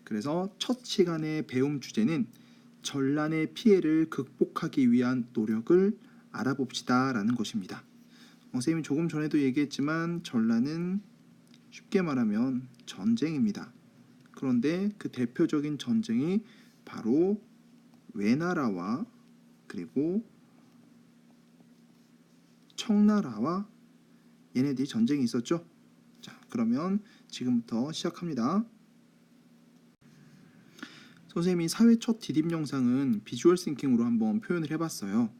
그래서 첫 시간의 배움 주제는 전란의 피해를 극복하기 위한 노력을 알아봅시다 라는 것입니다. 선생님이 조금 전에도 얘기했지만 전란은 쉽게 말하면 전쟁입니다. 그런데 그 대표적인 전쟁이 바로 외나라와 그리고 청나라와 얘네들이 전쟁이 있었죠. 자, 그러면 지금부터 시작합니다. 선생님이 사회 첫 디딤 영상은 비주얼 싱킹으로 한번 표현을 해봤어요.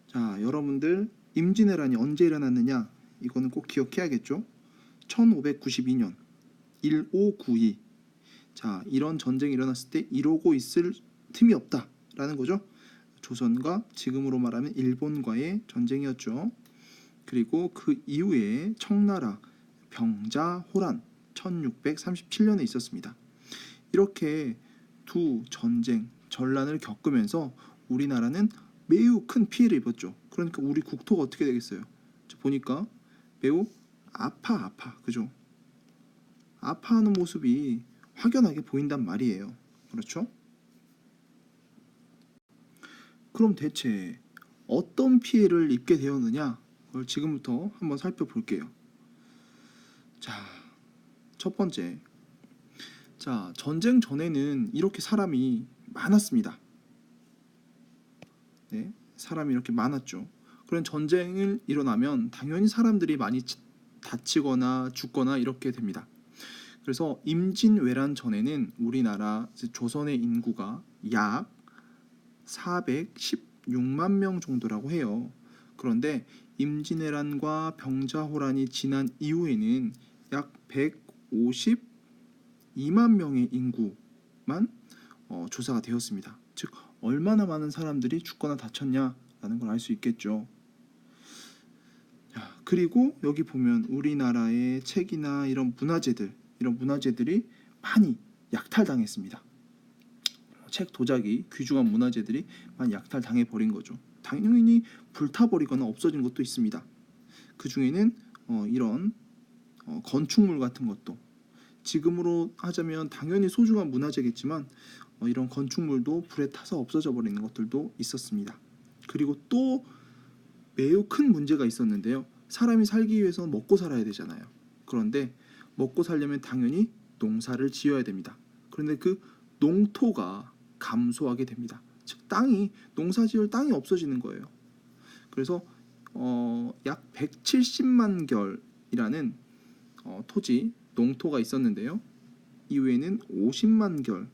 자, 여러분들 임진왜란이 언제 일어났느냐? 이거는 꼭 기억해야겠죠. 1592년 1592. 자, 이런 전쟁이 일어났을 때 이러고 있을 틈이 없다라는 거죠. 조선과 지금으로 말하면 일본과의 전쟁이었죠. 그리고 그 이후에 청나라 병자 호란 1637년에 있었습니다. 이렇게 두 전쟁, 전란을 겪으면서 우리나라는 매우 큰 피해를 입었죠. 그러니까 우리 국토가 어떻게 되겠어요? 보니까 매우 아파, 그죠? 아파하는 모습이 확연하게 보인단 말이에요. 그렇죠? 그럼 대체 어떤 피해를 입게 되었느냐? 그걸 지금부터 한번 살펴볼게요. 자, 첫 번째. 자, 전쟁 전에는 이렇게 사람이 많았습니다. 네, 사람이 이렇게 많았죠. 그런 전쟁을 일어나면 당연히 사람들이 많이 다치거나 죽거나 이렇게 됩니다. 그래서 임진왜란 전에는 우리나라 조선의 인구가 약 416만 명 정도라고 해요. 그런데 임진왜란과 병자호란이 지난 이후에는 약 152만 명의 인구만 조사가 되었습니다. 즉 얼마나 많은 사람들이 죽거나 다쳤냐라는 걸 알 수 있겠죠. 그리고 여기 보면 우리나라의 책이나 이런 문화재들이 많이 약탈당했습니다. 책 도자기, 귀중한 문화재들이 많이 약탈당해 버린 거죠. 당연히 불타버리거나 없어진 것도 있습니다. 그 중에는 이런 건축물 같은 것도, 지금으로 하자면 당연히 소중한 문화재겠지만 이런 건축물도 불에 타서 없어져 버리는 것들도 있었습니다. 그리고 또 매우 큰 문제가 있었는데요. 사람이 살기 위해서 먹고 살아야 되잖아요. 그런데 먹고 살려면 당연히 농사를 지어야 됩니다. 그런데 그 농토가 감소하게 됩니다. 즉 농사지을 땅이 없어지는 거예요. 그래서 약 170만 결이라는 토지, 농토가 있었는데요. 이후에는 50만 결,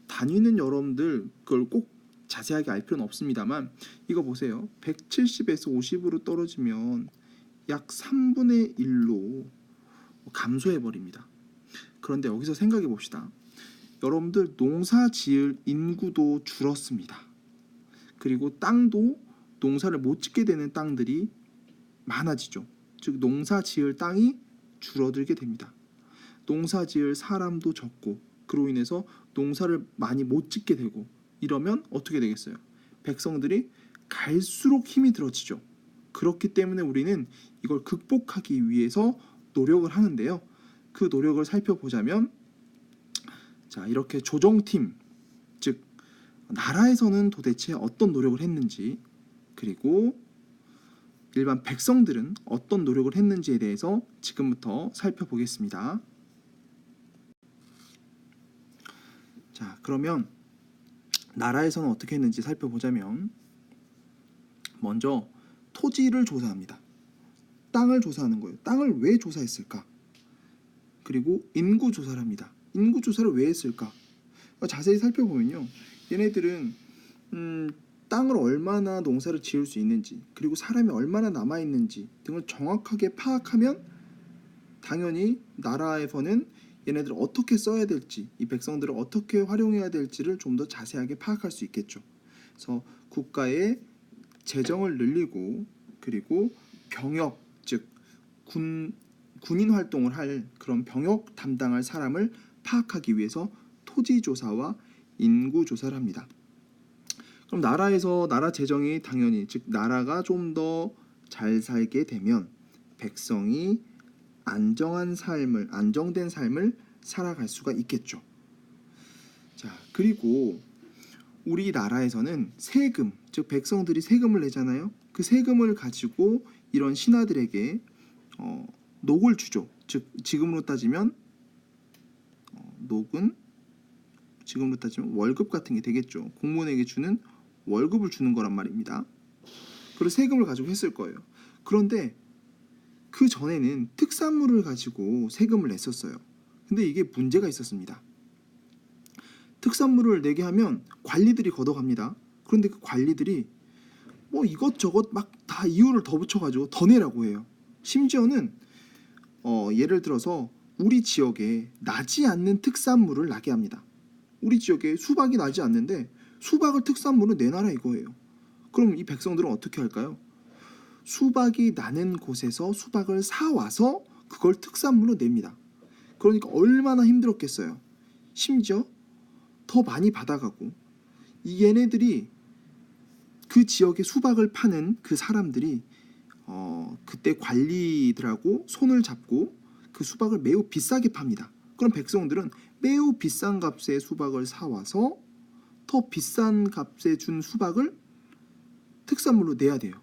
단위는 여러분들 그걸 꼭 자세하게 알 필요는 없습니다만 이거 보세요. 170에서 50으로 떨어지면 약 3분의 1로 감소해 버립니다. 그런데 여기서 생각해 봅시다. 여러분들 농사 지을 인구도 줄었습니다. 그리고 땅도 농사를 못 짓게 되는 땅들이 많아지죠. 즉 농사 지을 땅이 줄어들게 됩니다. 농사 지을 사람도 적고 그로 인해서 농사를 많이 못 짓게 되고 이러면 어떻게 되겠어요? 백성들이 갈수록 힘이 들어지죠. 그렇기 때문에 우리는 이걸 극복하기 위해서 노력을 하는데요. 그 노력을 살펴보자면 자, 이렇게 조정팀, 즉 나라에서는 도대체 어떤 노력을 했는지, 그리고 일반 백성들은 어떤 노력을 했는지에 대해서 지금부터 살펴보겠습니다. 자, 그러면 나라에서는 어떻게 했는지 살펴보자면 먼저 토지를 조사합니다. 땅을 조사하는 거예요. 땅을 왜 조사했을까? 그리고 인구 조사를 합니다. 인구 조사를 왜 했을까? 자세히 살펴보면요. 얘네들은 땅을 얼마나 농사를 지을 수 있는지, 그리고 사람이 얼마나 남아있는지 등을 정확하게 파악하면 당연히 나라에서는 얘네들을 어떻게 써야 될지, 이 백성들을 어떻게 활용해야 될지를 좀 더 자세하게 파악할 수 있겠죠. 그래서 국가의 재정을 늘리고, 그리고 병역, 즉 군인 활동을 할 그런 병역 담당할 사람을 파악하기 위해서 토지 조사와 인구 조사를 합니다. 그럼 나라에서 나라 재정이 당연히, 즉 나라가 좀 더 잘 살게 되면 백성이 안정된 삶을 살아갈 수가 있겠죠. 자, 그리고 우리나라에서는 세금, 즉 백성들이 세금을 내잖아요. 그 세금을 가지고 이런 신하들에게 녹을 주죠. 즉 지금으로 따지면 녹은 지금으로 따지면 월급 같은 게 되겠죠. 공무원에게 주는 월급을 주는 거란 말입니다. 그리고 세금을 가지고 했을 거예요. 그런데 그 전에는 특산물을 가지고 세금을 냈었어요. 근데 이게 문제가 있었습니다. 특산물을 내게 하면 관리들이 걷어갑니다. 그런데 그 관리들이 뭐 이것저것 막 다 이유를 더 붙여가지고 더 내라고 해요. 심지어는 예를 들어서 우리 지역에 나지 않는 특산물을 나게 합니다. 우리 지역에 수박이 나지 않는데 수박을 특산물로 내놔라 이거예요. 그럼 이 백성들은 어떻게 할까요? 수박이 나는 곳에서 수박을 사와서 그걸 특산물로 냅니다. 그러니까 얼마나 힘들었겠어요. 심지어 더 많이 받아가고 이 얘네들이 그 지역에 수박을 파는 그 사람들이 그때 관리들하고 손을 잡고 그 수박을 매우 비싸게 팝니다. 그럼 백성들은 매우 비싼 값에 수박을 사와서 더 비싼 값에 준 수박을 특산물로 내야 돼요.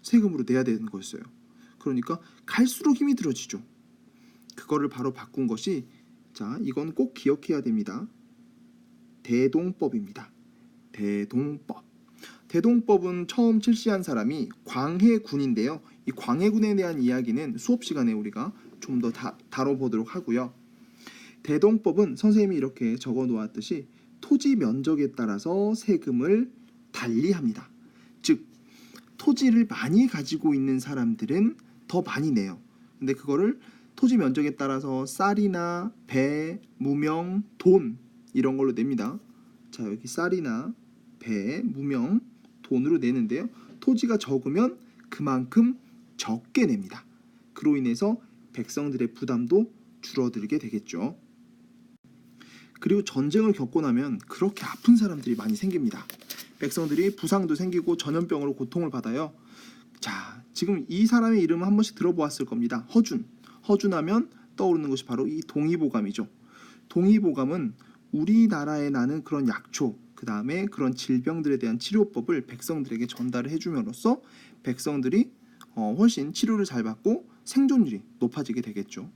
세금으로 내야 되는 거였어요. 그러니까 갈수록 힘이 들어지죠. 그거를 바로 바꾼 것이 자, 이건 꼭 기억해야 됩니다. 대동법입니다. 대동법. 대동법은 처음 실시한 사람이 광해군인데요. 이 광해군에 대한 이야기는 수업 시간에 우리가 좀 더 다뤄보도록 하고요. 대동법은 선생님이 이렇게 적어 놓았듯이 토지 면적에 따라서 세금을 달리합니다. 즉 토지를 많이 가지고 있는 사람들은 더 많이 내요. 근데 그거를 토지 면적에 따라서 쌀이나 배, 무명, 돈 이런 걸로 냅니다. 자, 여기 쌀이나 배, 무명, 돈으로 내는데요. 토지가 적으면 그만큼 적게 냅니다. 그로 인해서 백성들의 부담도 줄어들게 되겠죠. 그리고 전쟁을 겪고 나면 그렇게 아픈 사람들이 많이 생깁니다. 백성들이 부상도 생기고 전염병으로 고통을 받아요. 자, 지금 이 사람의 이름을 한 번씩 들어보았을 겁니다. 허준. 허준하면 떠오르는 것이 바로 이 동의보감이죠. 동의보감은 우리나라에 나는 그런 약초, 그 다음에 그런 질병들에 대한 치료법을 백성들에게 전달을 해줌으로써 백성들이 훨씬 치료를 잘 받고 생존율이 높아지게 되겠죠.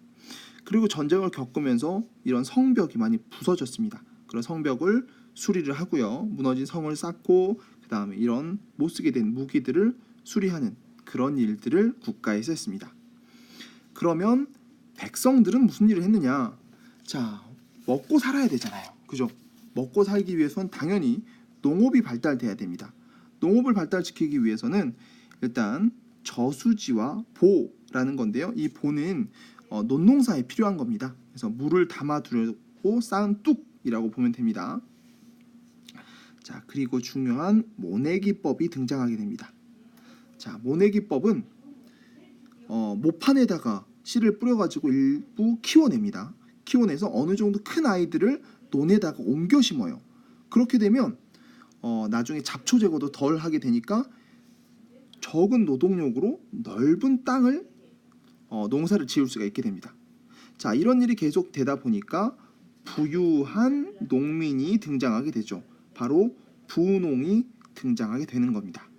그리고 전쟁을 겪으면서 이런 성벽이 많이 부서졌습니다. 그런 성벽을 수리를 하고요. 무너진 성을 쌓고 그 다음에 이런 못 쓰게 된 무기들을 수리하는 그런 일들을 국가에서 했습니다. 그러면 백성들은 무슨 일을 했느냐? 자, 먹고 살아야 되잖아요. 그죠? 먹고 살기 위해서는 당연히 농업이 발달돼야 됩니다. 농업을 발달시키기 위해서는 일단 저수지와 보라는 건데요. 이 보는 논농사에 필요한 겁니다. 그래서 물을 담아두고 쌓은 뚝이라고 보면 됩니다. 자, 그리고 중요한 모내기법이 등장하게 됩니다. 자, 모내기법은 모판에다가 씨를 뿌려가지고 일부 키워냅니다. 키워내서 어느 정도 큰 아이들을 논에다가 옮겨 심어요. 그렇게 되면 나중에 잡초 제거도 덜 하게 되니까 적은 노동력으로 넓은 땅을 농사를 지을 수가 있게 됩니다. 자, 이런 일이 계속 되다 보니까 부유한 농민이 등장하게 되죠. 바로 부농이 등장하게 되는 겁니다.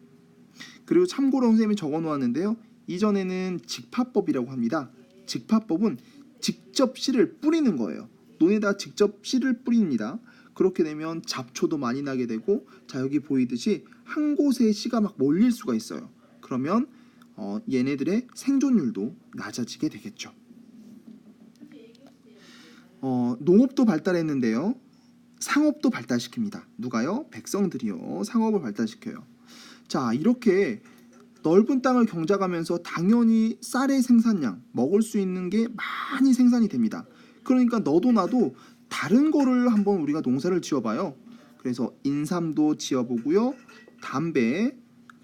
그리고 참고로 선생님이 적어 놓았는데요. 이전에는 직파법이라고 합니다. 직파법은 직접 씨를 뿌리는 거예요. 논에다 직접 씨를 뿌립니다. 그렇게 되면 잡초도 많이 나게 되고, 자, 여기 보이듯이 한 곳에 씨가 막 몰릴 수가 있어요. 그러면 얘네들의 생존율도 낮아지게 되겠죠. 농업도 발달했는데요. 상업도 발달시킵니다. 누가요? 백성들이요. 상업을 발달시켜요. 자, 이렇게 넓은 땅을 경작하면서 당연히 쌀의 생산량, 먹을 수 있는 게 많이 생산이 됩니다. 그러니까 너도 나도 다른 거를 한번 우리가 농사를 지어봐요. 그래서 인삼도 지어보고요. 담배,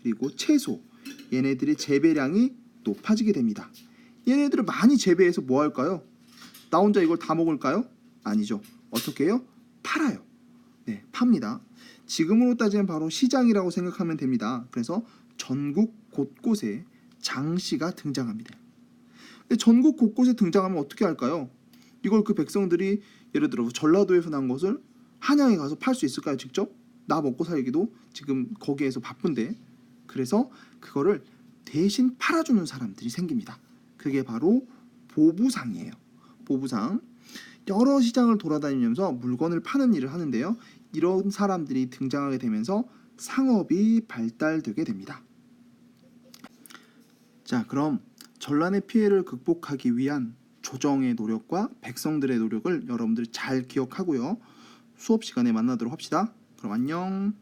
그리고 채소, 얘네들의 재배량이 높아지게 됩니다. 얘네들을 많이 재배해서 뭐 할까요? 나 혼자 이걸 다 먹을까요? 아니죠. 어떻게 해요? 팔아요. 네, 팝니다. 지금으로 따지면 바로 시장이라고 생각하면 됩니다. 그래서 전국 곳곳에 장시가 등장합니다. 근데 전국 곳곳에 등장하면 어떻게 할까요? 이걸 그 백성들이 예를 들어 전라도에서 난 것을 한양에 가서 팔 수 있을까요? 직접? 나 먹고 살기도 지금 거기에서 바쁜데. 그래서 그거를 대신 팔아주는 사람들이 생깁니다. 그게 바로 보부상이에요. 보부상. 여러 시장을 돌아다니면서 물건을 파는 일을 하는데요. 이런 사람들이 등장하게 되면서 상업이 발달되게 됩니다. 자, 그럼 전란의 피해를 극복하기 위한 조정의 노력과 백성들의 노력을 여러분들 잘 기억하고요. 수업 시간에 만나도록 합시다. 그럼 안녕.